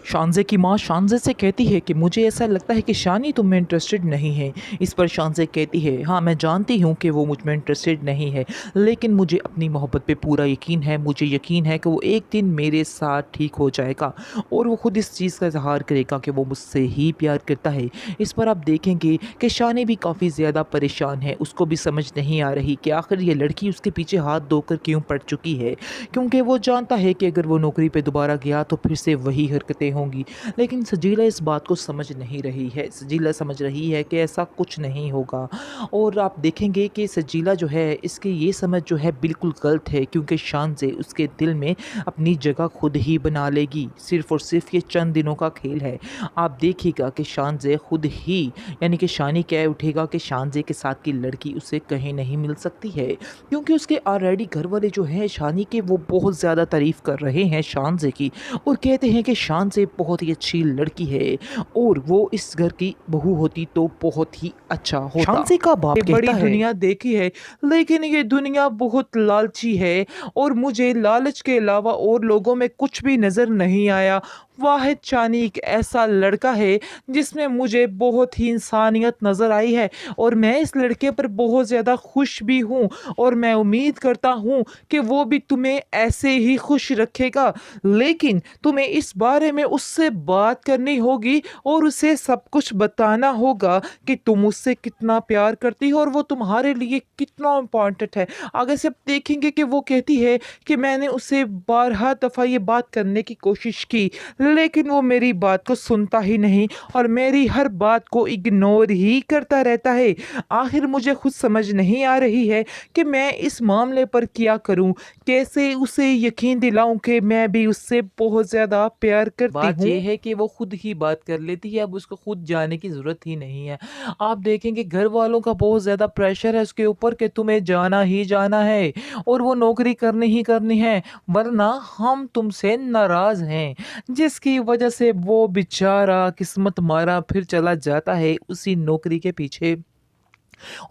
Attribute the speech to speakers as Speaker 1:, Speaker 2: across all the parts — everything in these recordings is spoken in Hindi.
Speaker 1: शानज़े की माँ शानज़े से कहती है कि मुझे ऐसा लगता है कि शानी तुम में इंटरेस्टेड नहीं है। इस पर शानज़े कहती है, हाँ मैं जानती हूँ कि वो मुझ में इंटरेस्टेड नहीं है, लेकिन मुझे अपनी मोहब्बत पे पूरा यकीन है। मुझे यकीन है कि वो एक दिन मेरे साथ ठीक हो जाएगा और वो खुद इस चीज़ का इज़हार करेगा कि वो मुझसे ही प्यार करता है। इस पर आप देखेंगे कि शानी भी काफ़ी ज़्यादा परेशान है। उसको भी समझ नहीं आ रही कि आखिर ये लड़की उसके पीछे हाथ धोकर क्यों पड़ चुकी है, क्योंकि वो जानता है कि अगर वो नौकरी पे दोबारा गया तो फिर से वही हरकतें होंगी। लेकिन सजीला इस बात को समझ नहीं रही है। सजीला समझ रही है कि ऐसा कुछ नहीं होगा और आप देखेंगे कि सजीला जो है इसकी ये समझ जो है बिल्कुल गलत है, क्योंकि शान से उसके दिल में अपनी जगह खुद ही बना लेगी। सिर्फ़ और सिर्फ़ ये चंद दिनों का खेल है। आप देखिएगा कि शान से खुद ही यानी कि शानी कह उठेगा कि शानज़े के साथ की लड़की उसे कहीं नहीं मिल सकती है, क्योंकि उसके ऑलरेडी घर वाले जो हैं शानी के वो बहुत ज़्यादा तारीफ़ कर रहे हैं शानज़े की और कहते हैं कि शानज़े बहुत ही अच्छी लड़की है और वो इस घर की बहू होती तो बहुत ही अच्छा होता। शानज़े का बाप
Speaker 2: ये
Speaker 1: कहता
Speaker 2: बड़ी
Speaker 1: है,
Speaker 2: दुनिया देखी है, लेकिन ये दुनिया बहुत लालची है और मुझे लालच के अलावा और लोगों में कुछ भी नज़र नहीं आया। वाहिद शानी एक ऐसा लड़का है जिसमें मुझे बहुत ही इंसानियत नज़र आई है और मैं इस लड़के पर बहुत ज़्यादा खुश भी हूँ और मैं उम्मीद करता हूँ कि वो भी तुम्हें ऐसे ही खुश रखेगा। लेकिन तुम्हें इस बारे में उससे बात करनी होगी और उसे सब कुछ बताना होगा कि तुम उससे कितना प्यार करती हो और वो तुम्हारे लिए कितना इम्पोर्टेंट है। आगे से आप देखेंगे कि वो कहती है कि मैंने उसे बारहा दफ़ा ये बात करने की कोशिश की, लेकिन वो मेरी बात को सुनता ही नहीं और मेरी हर बात को इग्नोर ही करता रहता है। आखिर मुझे खुद समझ नहीं आ रही है कि मैं इस मामले पर क्या करूं, कैसे उसे यकीन दिलाऊं कि मैं भी उससे बहुत ज़्यादा प्यार करती
Speaker 1: बात
Speaker 2: हूँ।
Speaker 1: ये है कि वो खुद ही बात कर लेती है, अब उसको खुद जाने की ज़रूरत ही नहीं है। आप देखेंगे घर वालों का बहुत ज़्यादा प्रेशर है उसके ऊपर कि तुम्हें जाना ही जाना है और वो नौकरी करनी ही करनी है, वरना हम तुमसे नाराज़ हैं। जिसकी वजह से वो बेचारा किस्मत मारा फिर चला जाता है उसी नौकरी के पीछे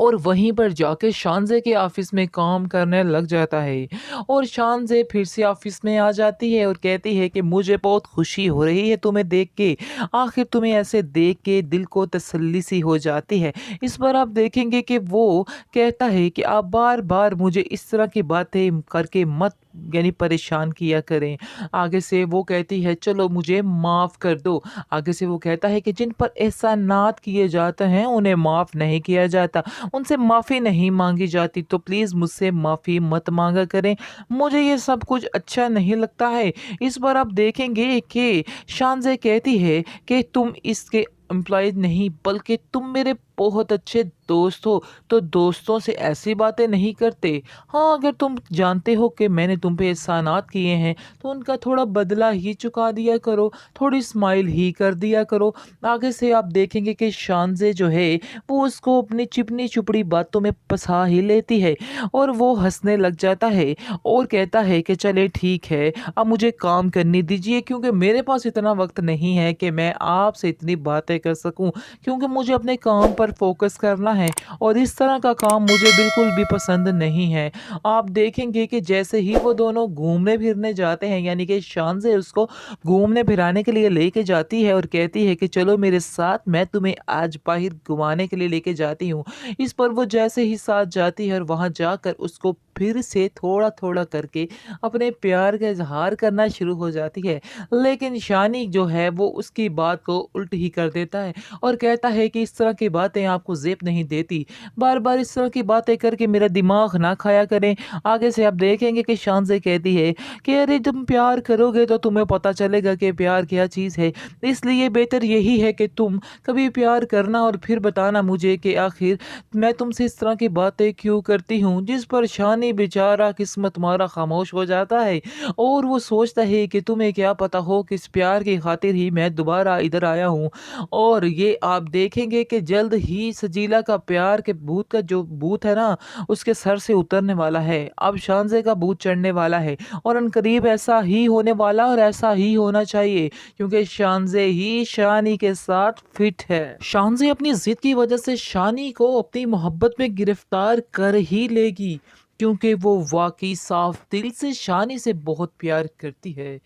Speaker 1: और वहीं पर जाके शानज़े के ऑफ़िस में काम करने लग जाता है और शानज़े फिर से ऑफ़िस में आ जाती है और कहती है कि मुझे बहुत खुशी हो रही है तुम्हें देख के। आखिर तुम्हें ऐसे देख के दिल को तसल्ली सी हो जाती है। इस पर आप देखेंगे कि वो कहता है कि आप बार-बार मुझे इस तरह की बातें करके मत यानी परेशान किया करें। आगे से वो कहती है चलो मुझे माफ़ कर दो। आगे से वो कहता है कि जिन पर एहसानात किए जाते हैं उन्हें माफ़ नहीं किया जाता, उनसे माफ़ी नहीं माँगी जाती, तो प्लीज़ मुझसे माफ़ी मत माँगा करें। मुझे ये सब कुछ अच्छा नहीं लगता है। इस बार आप देखेंगे कि शानज़े कहती है कि तुम इसके एम्प्लॉयी नहीं बल्कि तुम मेरे बहुत अच्छे दोस्त हो, तो दोस्तों से ऐसी बातें नहीं करते। हाँ, अगर तुम जानते हो कि मैंने तुम पे एहसानात किए हैं, तो उनका थोड़ा बदला ही चुका दिया करो, थोड़ी स्माइल ही कर दिया करो। आगे से आप देखेंगे कि शानज़े जो है, वो उसको अपनी चिपनी-चुपड़ी बातों में फँसा ही लेती है और वो हँसने लग जाता है और कहता है कि चलिए ठीक है, अब मुझे काम करने दीजिए क्योंकि मेरे पास इतना वक़्त नहीं है कि मैं आपसे इतनी बातें कर सकूँ, क्योंकि मुझे अपने काम पर फ़ोकस करना है और इस तरह का काम मुझे बिल्कुल भी पसंद नहीं है। आप देखेंगे कि जैसे ही वो दोनों घूमने-फिरने जाते हैं, यानी कि शानज़े उसको घूमने-फिराने के लिए लेके जाती है और कहती है कि चलो मेरे साथ, मैं तुम्हें आज बाहर घुमाने के लिए लेके जाती हूँ। इस पर वो जैसे ही साथ जाती है और वहाँ जाकर उसको फिर से थोड़ा-थोड़ा करके अपने प्यार का इज़हार करना शुरू हो जाती है। लेकिन शानी जो है वो उसकी बात को उल्ट ही कर देता है और कहता है कि इस तरह की बातें आपको ज़ेब नहीं देती। बार-बार इस तरह की बातें करके मेरा दिमाग ना खाया करें। आगे से आप देखेंगे कि शान से कहती है कि अरे तुम प्यार करोगे तो तुम्हें पता चलेगा कि प्यार क्या चीज़ है। इसलिए बेहतर यही है कि तुम कभी प्यार करना और फिर बताना मुझे कि आखिर मैं तुमसे इस तरह की बातें क्यों करती हूँ। जिस पर शानी बेचारा किस्मत मारा खामोश हो जाता है और वो सोचता है कि तुम्हें क्या पता हो कि इस प्यार की खातिर ही मैं दोबारा इधर आया हूँ। और ये आप देखेंगे कि जल्द ही सजीला का प्यार के भूत का जो भूत है ना, उसके सर से उतरने वाला है। अब शानज़े का भूत चढ़ने वाला है और अनकरीब ऐसा ही होने वाला और ऐसा ही होना चाहिए, क्योंकि शानज़े ही शानी के साथ फिट है। शानज़े अपनी ज़िद की वजह से शानी को अपनी मोहब्बत में गिरफ्तार कर ही लेगी। क्योंकि वो वाक़ई साफ़ दिल से शानी से बहुत प्यार करती है।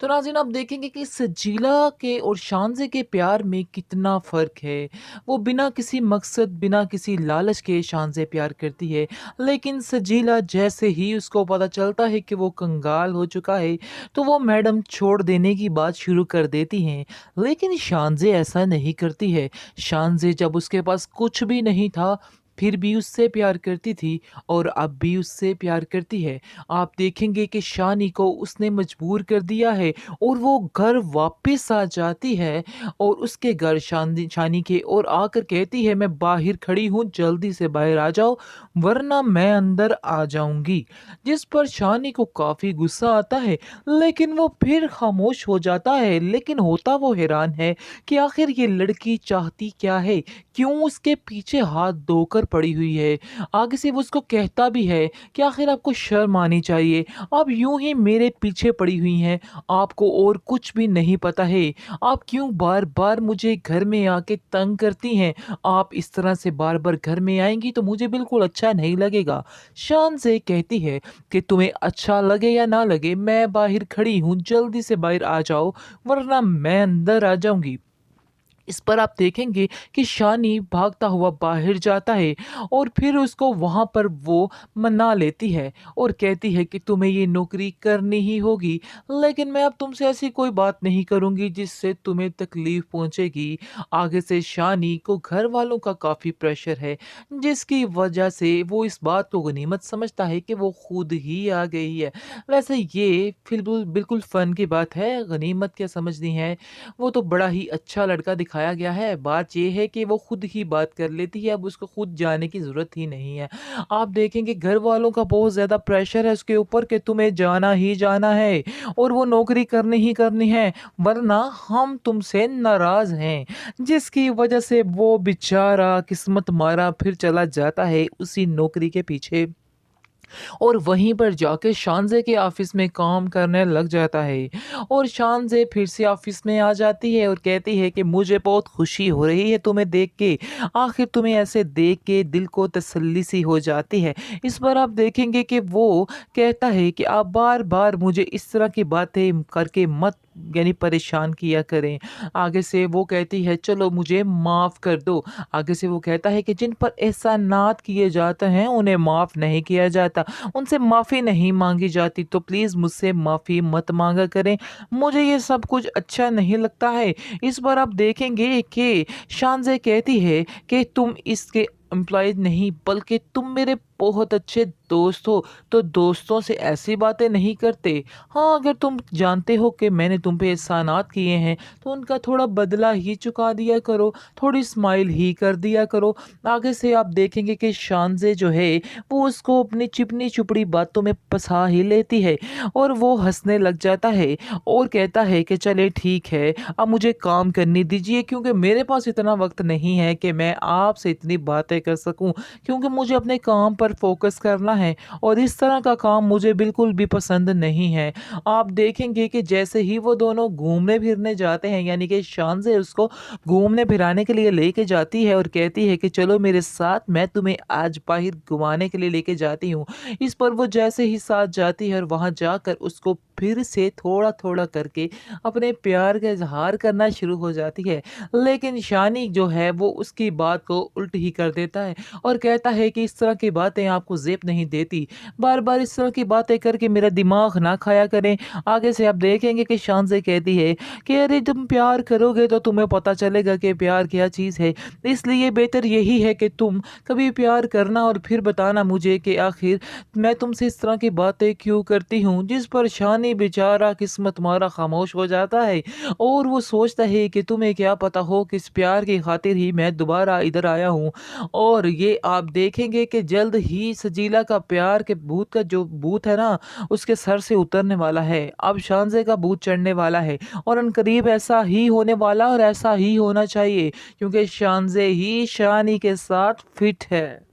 Speaker 1: तो नाज़रीन आप देखेंगे कि सजीला के और शानज़े के प्यार में कितना फ़र्क है। वो बिना किसी मकसद, बिना किसी लालच के शानज़े प्यार करती है। लेकिन सजीला जैसे ही उसको पता चलता है कि वो कंगाल हो चुका है, तो वो मैडम छोड़ देने की बात शुरू कर देती हैं। लेकिन शानज़े ऐसा नहीं करती है। शानज़े जब उसके पास कुछ भी नहीं था, फिर भी उससे प्यार करती थी और अब भी उससे प्यार करती है। आप देखेंगे कि शानी को उसने मजबूर कर दिया है और वो घर वापस आ जाती है और उसके घर शानी के और आकर कहती है, मैं बाहर खड़ी हूँ, जल्दी से बाहर आ जाओ वरना मैं अंदर आ जाऊँगी। जिस पर शानी को काफ़ी गुस्सा आता है, लेकिन वो फिर खामोश हो जाता है। लेकिन होता वो हैरान है कि आखिर ये लड़की चाहती क्या है? क्यों उसके पीछे हाथ धोकर पड़ी हुई है? आगे से वो उसको कहता भी है कि आखिर आपको शर्म आनी चाहिए। आप यूँ ही मेरे पीछे पड़ी हुई हैं, आपको और कुछ भी नहीं पता है। आप क्यों बार-बार मुझे घर में आके तंग करती हैं? आप इस तरह से बार-बार घर में आएँगी तो मुझे बिल्कुल अच्छा नहीं लगेगा। शान से कहती है कि तुम्हें अच्छा लगे या ना लगे, मैं बाहर खड़ी हूँ, जल्दी से बाहर आ जाओ वरना मैं अंदर आ जाऊँगी। इस पर आप देखेंगे कि शानी भागता हुआ बाहर जाता है और फिर उसको वहाँ पर वो मना लेती है और कहती है कि तुम्हें ये नौकरी करनी ही होगी, लेकिन मैं अब तुमसे ऐसी कोई बात नहीं करूँगी जिससे तुम्हें तकलीफ़ पहुँचेगी। आगे से शानी को घर वालों का काफ़ी प्रेशर है, जिसकी वजह से वो इस बात को गनीमत समझता है कि वो खुद ही आ गई है। वैसे ये बिल्कुल बिल्कुल फ़न की बात है, गनीमत क्या समझनी है, वो तो बड़ा ही अच्छा लड़का दिखाया गया है। बात ये है कि वो खुद ही बात कर लेती है, अब उसको खुद जाने की ज़रूरत ही नहीं है। आप देखेंगे घर वालों का बहुत ज़्यादा प्रेशर है उसके ऊपर कि तुम्हें जाना ही जाना है और वो नौकरी करनी ही करनी है, वरना हम तुमसे नाराज़ हैं। जिसकी वजह से वो बेचारा किस्मत मारा फिर चला जाता है उसी नौकरी के पीछे और वहीं पर जाके शानज़े के ऑफ़िस में काम करने लग जाता है और शानज़े फिर से ऑफ़िस में आ जाती है और कहती है कि मुझे बहुत खुशी हो रही है तुम्हें देख के। आखिर तुम्हें ऐसे देख के दिल को तसल्ली सी हो जाती है। इस पर आप देखेंगे कि वो कहता है कि आप बार-बार मुझे इस तरह की बातें करके मत यानी परेशान किया करें। आगे से वो कहती है चलो मुझे माफ़ कर दो। आगे से वो कहता है कि जिन पर एहसानात किए जाते हैं उन्हें माफ़ नहीं किया जाता। उनसे माफ़ी नहीं माँगी जाती, तो प्लीज़ मुझसे माफ़ी मत माँगा करें। मुझे ये सब कुछ अच्छा नहीं लगता है। इस बार आप देखेंगे कि शानज़े कहती है कि तुम इसके एम्प्लॉयी नहीं बल्कि तुम मेरे बहुत अच्छे दोस्त हो, तो दोस्तों से ऐसी बातें नहीं करते। हाँ, अगर तुम जानते हो कि मैंने तुम पे एहसानात किए हैं, तो उनका थोड़ा बदला ही चुका दिया करो, थोड़ी स्माइल ही कर दिया करो। आगे से आप देखेंगे कि शानज़े जो है, वो उसको अपनी चिपनी-चुपड़ी बातों में फँसा ही लेती है और वो हँसने लग जाता है और कहता है कि चलिए ठीक है, अब मुझे काम करने दीजिए क्योंकि मेरे पास इतना वक़्त नहीं है कि मैं आपसे इतनी बातें कर सकूँ, क्योंकि मुझे अपने काम पर फ़ोकस करना है और इस तरह का काम मुझे बिल्कुल भी पसंद नहीं है। आप देखेंगे कि जैसे ही वो दोनों घूमने-फिरने जाते हैं, यानी कि शानज़े उसको घूमने-फिराने के लिए लेके जाती है और कहती है कि चलो मेरे साथ, मैं तुम्हें आज बाहर घुमाने के लिए लेके जाती हूँ। इस पर वो जैसे ही साथ जाती है और वहाँ जाकर उसको फिर से थोड़ा-थोड़ा करके अपने प्यार का इज़हार करना शुरू हो जाती है। लेकिन शानी जो है वो उसकी बात को उल्ट ही कर देता है और कहता है कि इस तरह की बातें आपको ज़ेब नहीं देती। बार-बार इस तरह की बातें करके मेरा दिमाग ना खाया करें। आगे से आप देखेंगे कि शान से कहती है कि अरे तुम प्यार करोगे तो तुम्हें पता चलेगा कि प्यार क्या चीज़ है। इसलिए बेहतर यही है कि तुम कभी प्यार करना और फिर बताना मुझे कि आखिर मैं तुमसे इस तरह की बातें क्यों करती हूँ। जिस पर शानी बेचारा किस्मत मारा खामोश हो जाता है और वो सोचता है कि तुम्हें क्या पता हो कि इस प्यार की खातिर ही मैं दोबारा इधर आया हूँ। और ये आप देखेंगे कि जल्द ही सजीला का प्यार के भूत का जो भूत है ना, उसके सर से उतरने वाला है। अब शानज़े का भूत चढ़ने वाला है और अनकरीब ऐसा ही होने वाला और ऐसा ही होना चाहिए क्योंकि शानज़े ही शानी के साथ फिट है।